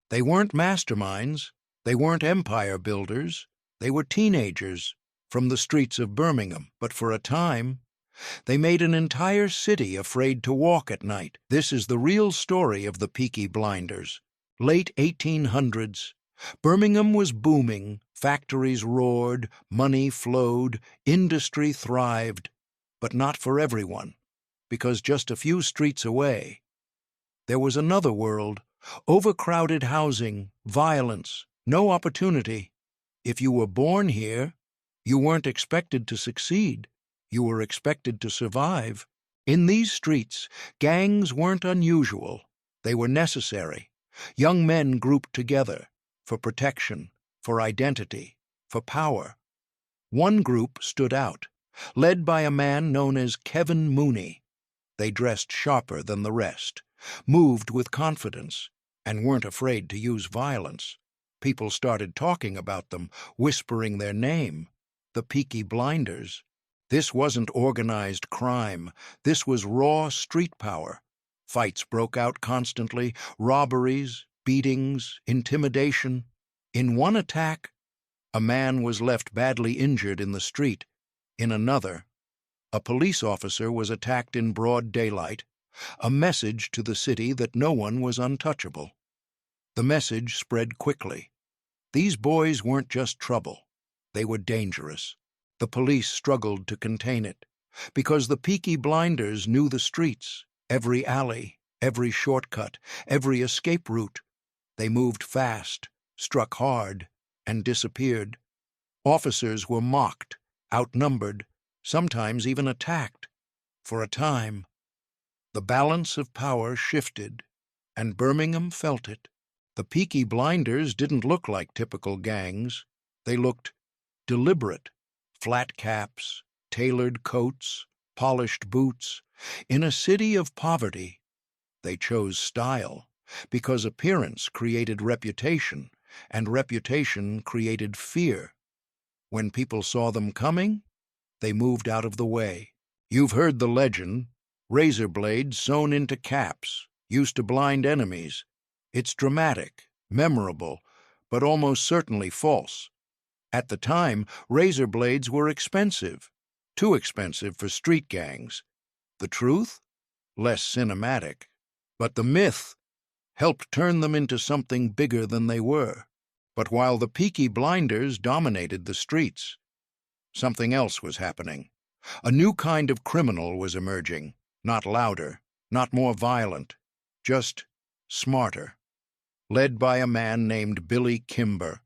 They weren't masterminds, they weren't empire builders, they were teenagers from the streets of Birmingham. But for a time, they made an entire city afraid to walk at night. This is the real story of the Peaky Blinders. Late 1800s, Birmingham was booming, factories roared, money flowed, industry thrived, but not for everyone, because just a few streets away, there was another world, overcrowded housing, violence, no opportunity. If you were born here, you weren't expected to succeed. You were expected to survive. In these streets, gangs weren't unusual. They were necessary. Young men grouped together for protection, for identity, for power. One group stood out, led by a man known as Kevin Mooney. They dressed sharper than the rest, moved with confidence, and weren't afraid to use violence. People started talking about them, whispering their name, the Peaky Blinders. This wasn't organized crime. This was raw street power. Fights broke out constantly, robberies, beatings, intimidation. In one attack, a man was left badly injured in the street. In another, a police officer was attacked in broad daylight, a message to the city that no one was untouchable. The message spread quickly. These boys weren't just trouble. They were dangerous. The police struggled to contain it, because the Peaky Blinders knew the streets, every alley, every shortcut, every escape route. They moved fast, struck hard, and disappeared. Officers were mocked, outnumbered, sometimes even attacked. For a time, the balance of power shifted, and Birmingham felt it. The Peaky Blinders didn't look like typical gangs. They looked deliberate. Flat caps, tailored coats, polished boots. In a city of poverty, they chose style, because appearance created reputation, and reputation created fear. When people saw them coming, they moved out of the way. You've heard the legend, razor blades sewn into caps, used to blind enemies. It's dramatic, memorable, but almost certainly false. At the time, razor blades were expensive, too expensive for street gangs. The truth? Less cinematic. But the myth helped turn them into something bigger than they were. But while the Peaky Blinders dominated the streets, something else was happening. A new kind of criminal was emerging, not louder, not more violent, just smarter. Led by a man named Billy Kimber.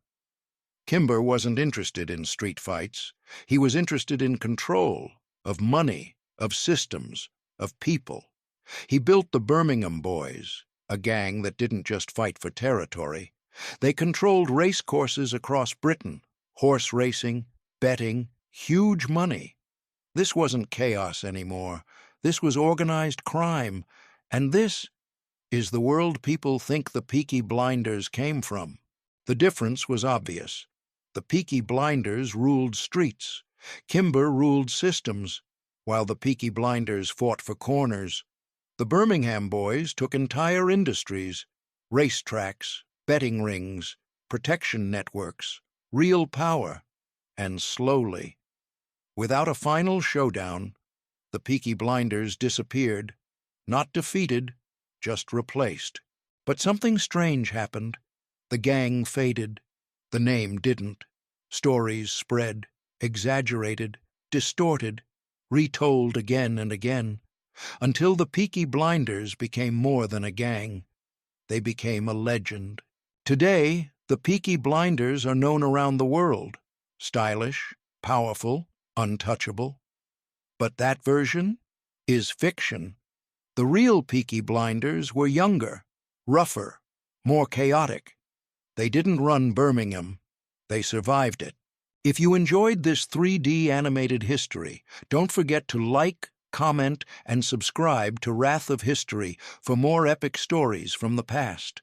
Kimber wasn't interested in street fights. He was interested in control, of money, of systems, of people. He built the Birmingham Boys, a gang that didn't just fight for territory. They controlled race courses across Britain, horse racing, betting, huge money. This wasn't chaos anymore. This was organized crime, and this is the world people think the Peaky Blinders came from. The difference was obvious. The Peaky Blinders ruled streets. Kimber ruled systems, while the Peaky Blinders fought for corners. The Birmingham Boys took entire industries, racetracks, betting rings, protection networks, real power, and slowly, without a final showdown, the Peaky Blinders disappeared, not defeated, just replaced. But something strange happened. The gang faded. The name didn't. Stories spread, exaggerated, distorted, retold again and again, until the Peaky Blinders became more than a gang. They became a legend. Today, the Peaky Blinders are known around the world. Stylish, powerful, untouchable. But that version is fiction. The real Peaky Blinders were younger, rougher, more chaotic. They didn't run Birmingham. They survived it. If you enjoyed this 3D animated history, don't forget to like, comment, and subscribe to Wrath of History for more epic stories from the past.